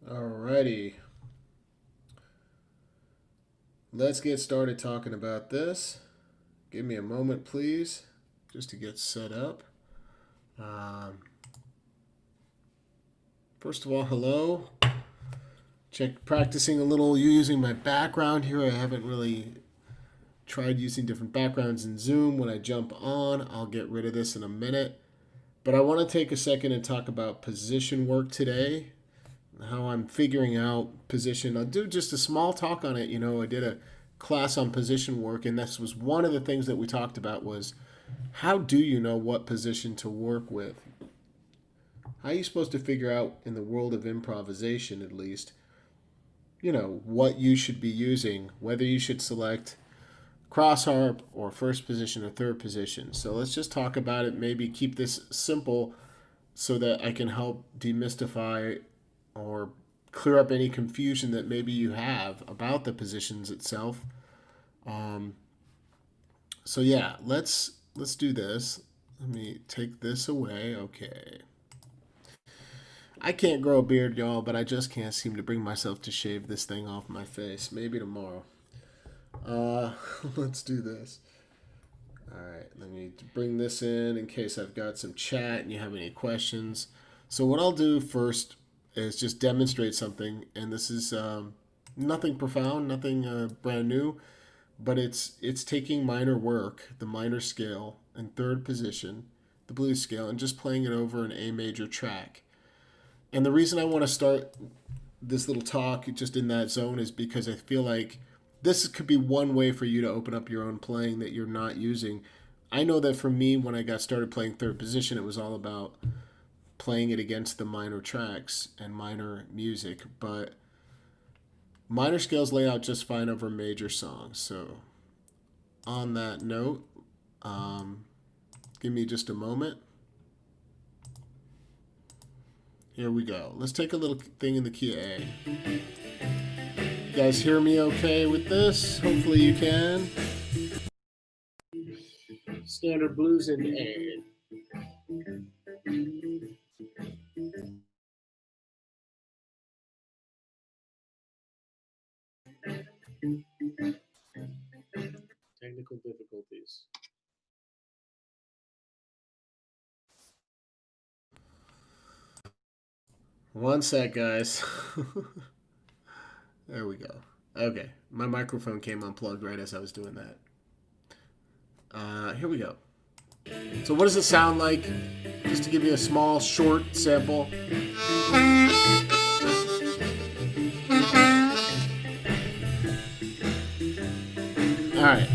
Alrighty, let's get started talking about this. Give me a moment, please, just to get set up. Um, First of all, hello. Check practicing a little using my background here. I haven't really tried using different backgrounds in Zoom. When I jump on, I'll get rid of this in a minute. But I want to take a second and talk about position work today, how I'm figuring out position. I'll do just a small talk on it. I did a class on position work, and this was one of the things that we talked about was how do you know what position to work with? How are you supposed to figure out in the world of improvisation, at least, what you should be using, whether you should select cross harp or first position or third position. So let's just talk about it, maybe keep this simple so that I can help demystify or clear up any confusion that maybe you have about the positions itself. Um, so yeah, let's do this. Let me take this away. Okay. I can't grow a beard, y'all, but I just can't seem to bring myself to shave this thing off my face. Maybe tomorrow. Uh, let's do this. All right, let me bring this in case I've got some chat and you have any questions. So what I'll do first is just demonstrate something, and this is nothing profound, nothing brand new, but it's taking minor work, the minor scale, in third position, the blues scale, and just playing it over an A major track. And the reason I want to start this little talk just in that zone is because I feel like this could be one way for you to open up your own playing that you're not using. I know that for me, when I got started playing third position, it was all about playing it against the minor tracks and minor music, but minor scales lay out just fine over major songs. So, on that note, um, give me just a moment. Here we go. Let's take a little thing in the key of A. You guys hear me okay with this? Hopefully you can. Standard blues in A. Technical difficulties. One sec, guys. There we go. Okay, my microphone came unplugged right as I was doing that. Here we go. So, what does it sound like? Just to give you a small, short sample. All right.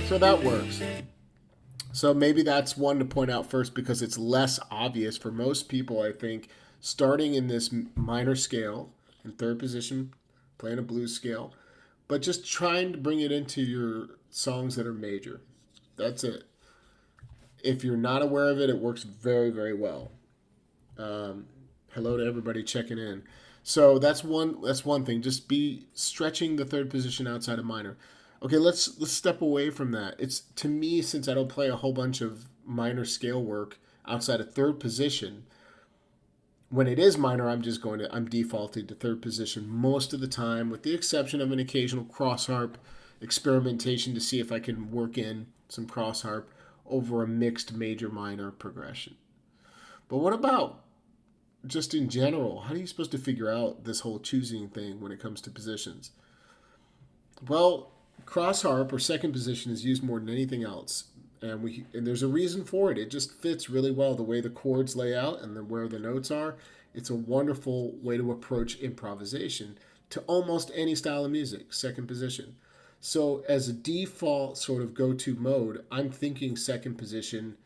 So that works. So maybe that's one to point out first because it's less obvious for most people, I think, starting in this minor scale in third position, playing a blues scale, but just trying to bring it into your songs that are major. That's it. If you're not aware of it, it works very, very well. Um, Hello to everybody checking in. So that's one thing. Just be stretching the third position outside of minor. Okay, let's step away from that. It's to me, since I don't play a whole bunch of minor scale work outside of third position, when it is minor, I'm defaulting to third position most of the time, with the exception of an occasional cross harp experimentation to see if I can work in some cross harp over a mixed major minor progression. But what about just in general? How are you supposed to figure out this whole choosing thing when it comes to positions? Well, cross harp or second position is used more than anything else, and there's a reason for it. It just fits really well the way the chords lay out and where the notes are. It's a wonderful way to approach improvisation to almost any style of music. Second position. So as a default sort of go-to mode, I'm thinking second position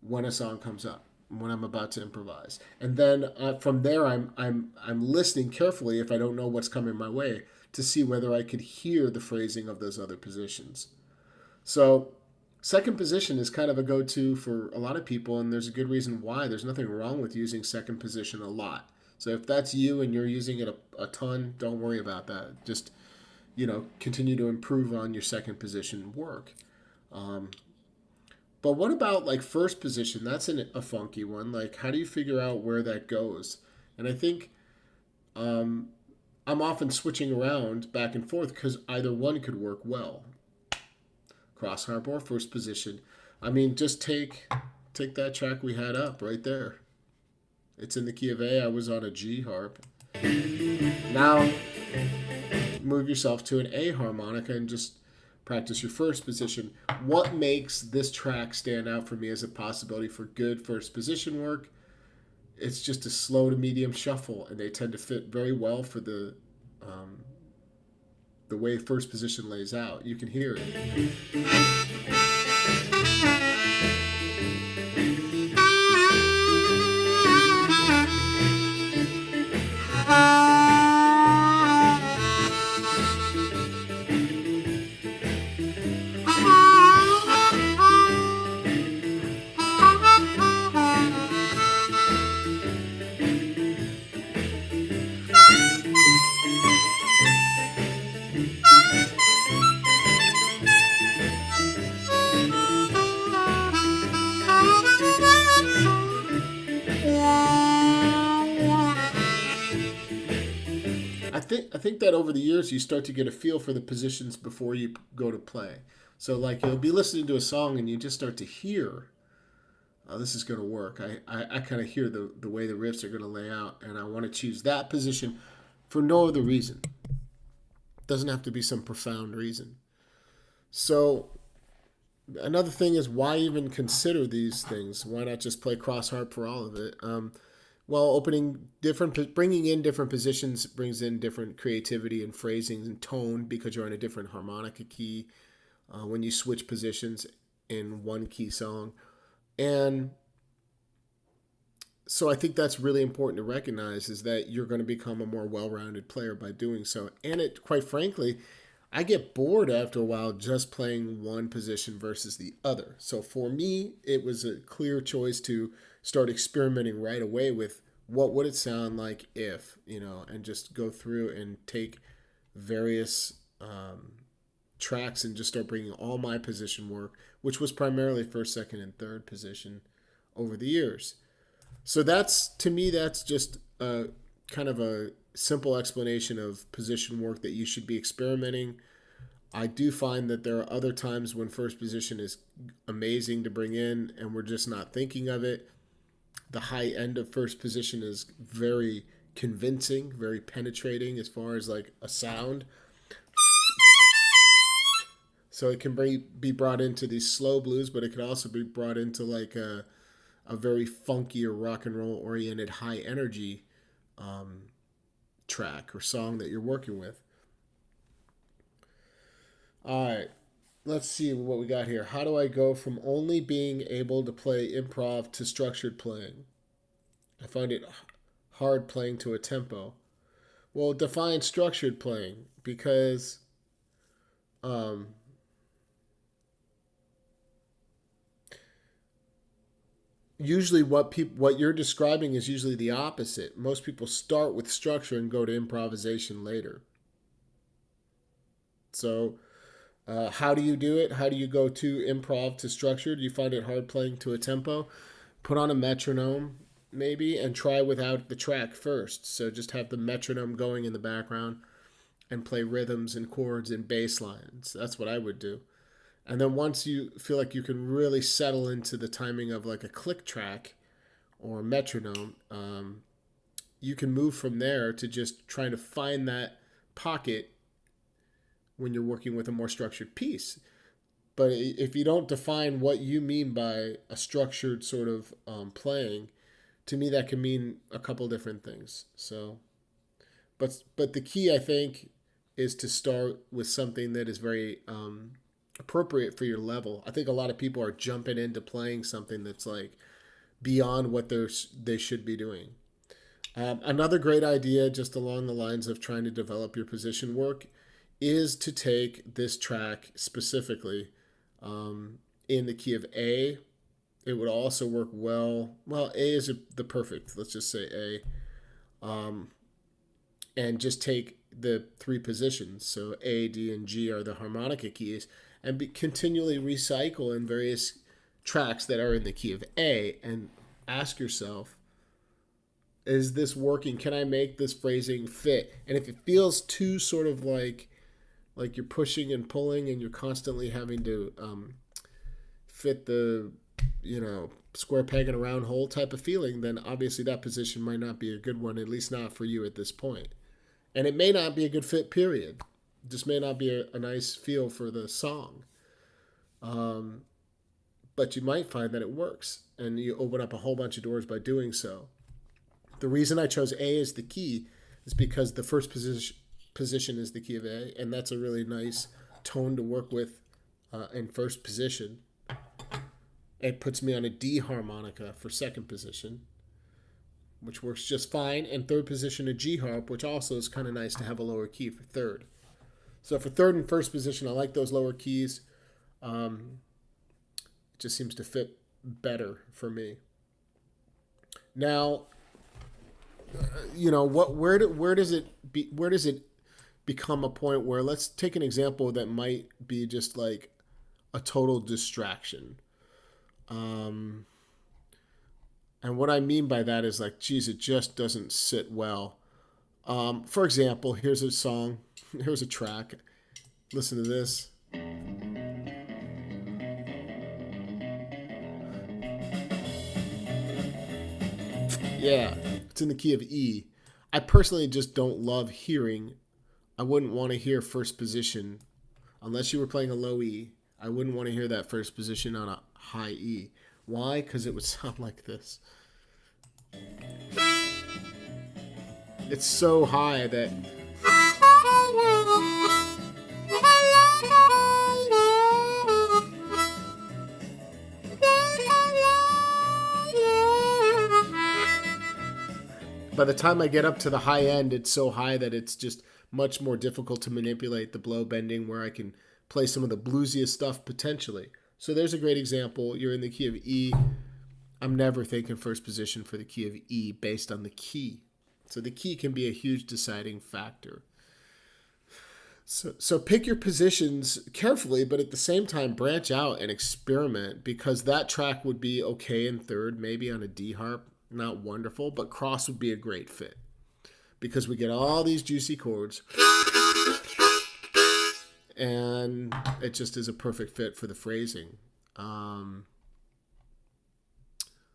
when a song comes up, when I'm about to improvise, and then from there I'm listening carefully if I don't know what's coming my way to see whether I could hear the phrasing of those other positions. So second position is kind of a go-to for a lot of people, and there's a good reason why. There's nothing wrong with using second position a lot. So if that's you and you're using it a ton, don't worry about that. Just continue to improve on your second position work. Um, but what about like first position? That's a funky one. Like, how do you figure out where that goes? And I think um, I'm often switching around back and forth because either one could work well. Cross harp or first position. I mean, just take that track we had up right there. It's in the key of A. I was on a G harp. Now move yourself to an A harmonica and just practice your first position. What makes this track stand out for me as a possibility for good first position work? It's just a slow to medium shuffle, and they tend to fit very well for the way first position lays out. You can hear it. I think that over the years you start to get a feel for the positions before you go to play. So like you'll be listening to a song and you just start to hear, oh, this is going to work. I kind of hear the way the riffs are going to lay out, and I want to choose that position for no other reason. It doesn't have to be some profound reason. So another thing is, why even consider these things? Why not just play cross harp for all of it? Well, bringing in different positions brings in different creativity and phrasing and tone because you're in a different harmonica key when you switch positions in one key song. And so I think that's really important to recognize, is that you're going to become a more well-rounded player by doing so. And it, quite frankly, I get bored after a while just playing one position versus the other. So for me, it was a clear choice to start experimenting right away with what would it sound like if, and just go through and take various tracks and just start bringing all my position work, which was primarily first, second, and third position over the years. So to me, that's just a kind of a simple explanation of position work that you should be experimenting. I do find that there are other times when first position is amazing to bring in and we're just not thinking of it. The high end of first position is very convincing, very penetrating as far as like a sound. So it can be brought into these slow blues, but it can also be brought into like a very funky or rock and roll oriented high energy track or song that you're working with. All right, let's see what we got here. How do I go from only being able to play improv to structured playing? I find it hard playing to a tempo. Well, define structured playing, because um, usually what you're describing is usually the opposite. Most people start with structure and go to improvisation later. So how do you do it? How do you go to improv to structure? Do you find it hard playing to a tempo? Put on a metronome maybe and try without the track first. So just have the metronome going in the background and play rhythms and chords and bass lines. That's what I would do. And then once you feel like you can really settle into the timing of like a click track or metronome, you can move from there to just trying to find that pocket when you're working with a more structured piece. But if you don't define what you mean by a structured sort of playing, to me that can mean a couple different things. So, but the key, I think, is to start with something that is very appropriate for your level. I think a lot of people are jumping into playing something that's like beyond what they should be doing. Another great idea, just along the lines of trying to develop your position work, is to take this track specifically in the key of A. It would also work well. Well, A is the perfect. Let's just say A. And just take the three positions. So A, D, and G are the harmonica keys, and continually recycle in various tracks that are in the key of A, and ask yourself, is this working? Can I make this phrasing fit? And if it feels too sort of like you're pushing and pulling and you're constantly having to fit the, square peg in a round hole type of feeling, then obviously that position might not be a good one, at least not for you at this point. And it may not be a good fit, period. It just may not be a nice feel for the song. But you might find that it works, and you open up a whole bunch of doors by doing so. The reason I chose A as the key is because the first position is the key of A, and that's a really nice tone to work with in first position. It puts me on a D harmonica for second position, which works just fine, and third position a G harp, which also is kind of nice to have a lower key for third. So for third and first position, I like those lower keys. It just seems to fit better for me. Now, where does it become a point where, let's take an example that might be just like a total distraction. And what I mean by that is like, geez, it just doesn't sit well. For example, here's a song, here's a track. Listen to this. Yeah, it's in the key of E. I personally just don't love hearing. I wouldn't want to hear first position unless you were playing a low E. I wouldn't want to hear that first position on a high E. Why? Because it would sound like this. It's so high that by the time I get up to the high end, it's so high that it's just much more difficult to manipulate the blow bending, where I can play some of the bluesiest stuff potentially. So there's a great example. You're in the key of E. I'm never thinking first position for the key of E based on the key. So the key can be a huge deciding factor. So pick your positions carefully, but at the same time branch out and experiment, because that track would be okay in third, maybe on a D harp, not wonderful, but cross would be a great fit because we get all these juicy chords, and it just is a perfect fit for the phrasing.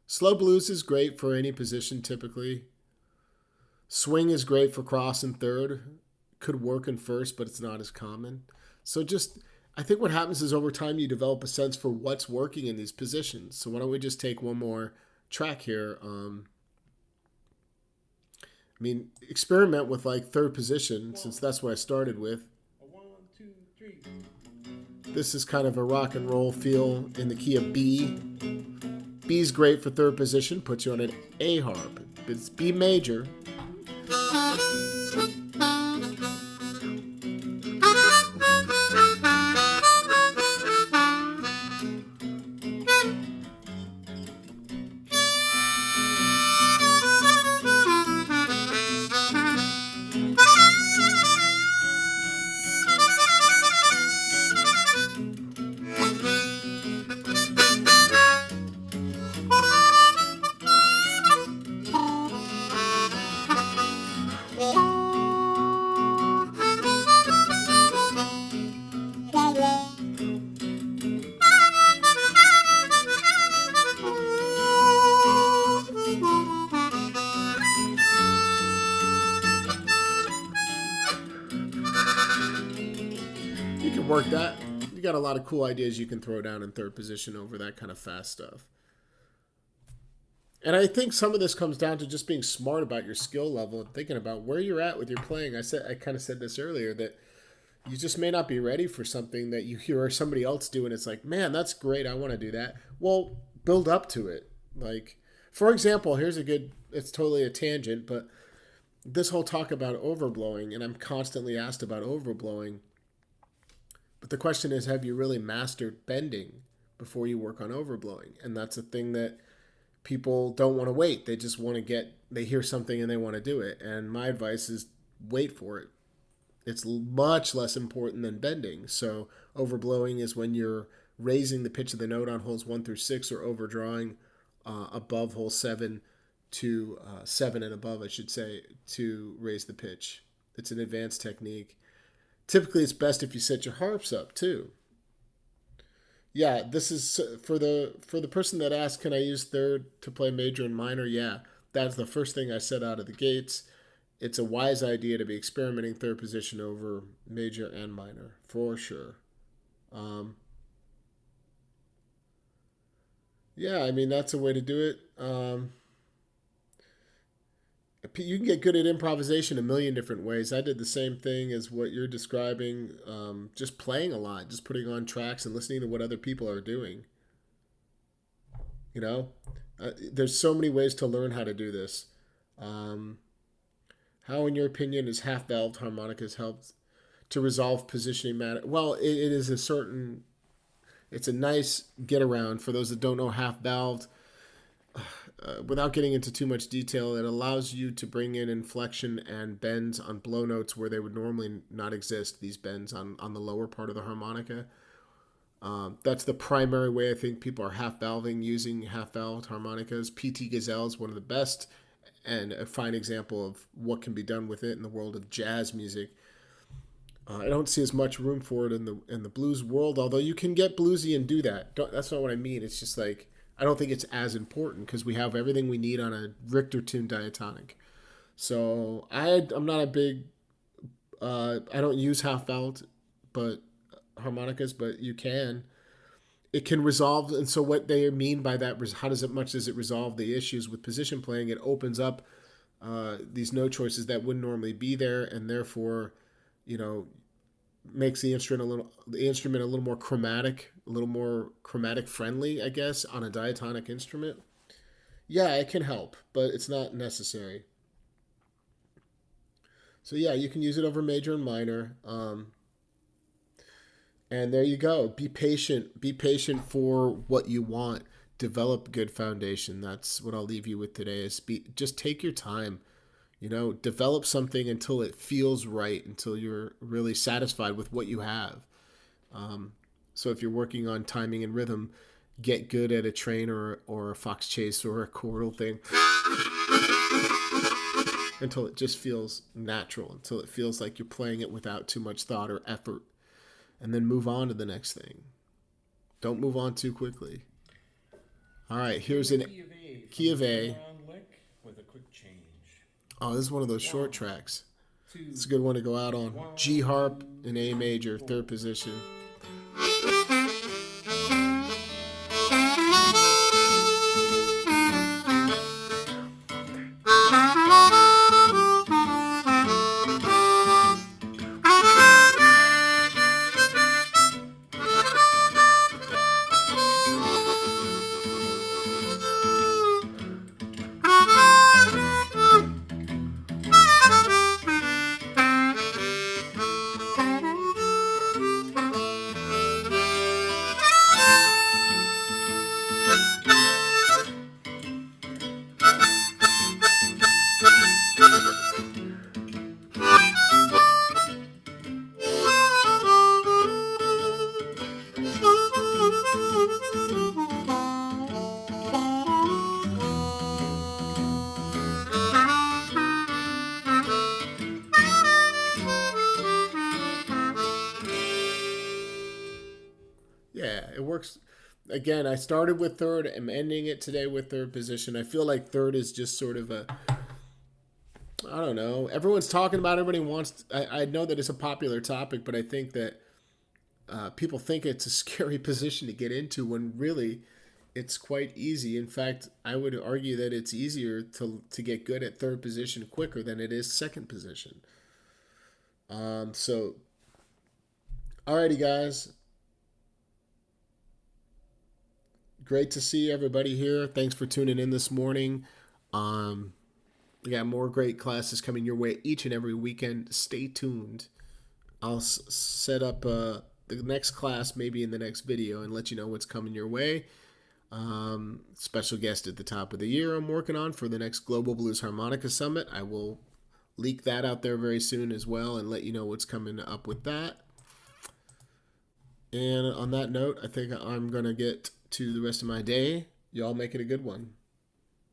Slow blues is great for any position typically. Swing is great for cross and third. Could work in first, but it's not as common. So I think what happens is over time you develop a sense for what's working in these positions. So why don't we just take one more track here. Experiment with like third position, since that's what I started with. 1, 2, 3. This is kind of a rock and roll feel in the key of B. B is great for third position, puts you on an A harp. It's B major. Work that. You got a lot of cool ideas you can throw down in third position over that kind of fast stuff. And I think some of this comes down to just being smart about your skill level and thinking about where you're at with your playing. I kind of said this earlier, that You just may not be ready for something that you hear somebody else do, and it's like, man, that's great. I want to do that. Well, build up to it. Like, for example, here's a good. It's totally a tangent, but this whole talk about overblowing, and I'm constantly asked about overblowing. But the question is, have you really mastered bending before you work on overblowing? And that's a thing that people don't want to wait. They just want to they hear something and they want to do it. And my advice is wait for it. It's much less important than bending. So overblowing is when you're raising the pitch of the note on holes 1 through 6, or overdrawing above hole 7 to 7 and above, I should say, to raise the pitch. It's an advanced technique. Typically, it's best if you set your harps up too. Yeah, this is for the person that asked, can I use third to play major and minor? Yeah, that's the first thing I said out of the gates. It's a wise idea to be experimenting third position over major and minor for sure. Um, yeah, I mean that's a way to do it. You can get good at improvisation a million different ways. I did the same thing as what you're describing, just playing a lot, just putting on tracks and listening to what other people are doing. You know, there's so many ways to learn how to do this. Um, how, in your opinion, has half-valved harmonicas helped to resolve positioning matter? Well, it is a certain. It's a nice get around for those that don't know half-valved. Without getting into too much detail, it allows you to bring in inflection and bends on blow notes where they would normally not exist. These bends on the lower part of the harmonica. That's the primary way I think people are half valving using half valved harmonicas. PT Gazelle is one of the best and a fine example of what can be done with it in the world of jazz music. I don't see as much room for it in the blues world, although you can get bluesy and do that. That's not what I mean. It's just like I don't think it's as important because we have everything we need on a Richter tuned diatonic. So I'm not a big I don't use half valved but harmonicas, but you can. It can resolve, and so what they mean by that, how does it resolve the issues with position playing? It opens up these note choices that wouldn't normally be there, and therefore, you know, makes the instrument a little more chromatic, a little more chromatic friendly, I guess, on a diatonic instrument. Yeah, it can help, but it's not necessary. So yeah, you can use it over major and minor. And there you go. Be patient. Be patient for what you want. Develop good foundation. That's what I'll leave you with today. Just take your time. Develop something until it feels right, until you're really satisfied with what you have. So if you're working on timing and rhythm, get good at a train or a fox chase or a chordal thing until it just feels natural, until it feels like you're playing it without too much thought or effort, and then move on to the next thing. Don't move on too quickly. All right, here's an key of A. Lick with a quick change. Oh, this is one of those short tracks. Two. It's a good one to go out on. G harp in A major, third position. Yeah, it works. Again, I started with third. I'm ending it today with third position. I feel like third is just sort of I don't know. Everyone's talking about it. Everybody wants. I know that it's a popular topic, but I think that people think it's a scary position to get into when really it's quite easy. In fact, I would argue that it's easier to get good at third position quicker than it is second position. So Alrighty, guys. Great to see everybody here. Thanks for tuning in this morning. Um, we got more great classes coming your way each and every weekend. Stay tuned. I'll set up the next class maybe in the next video and let you know what's coming your way. Special guest at the top of the year I'm working on for the next Global Blues Harmonica Summit. I will leak that out there very soon as well and let you know what's coming up with that. And on that note, I think I'm going to get to the rest of my day. Y'all make it a good one.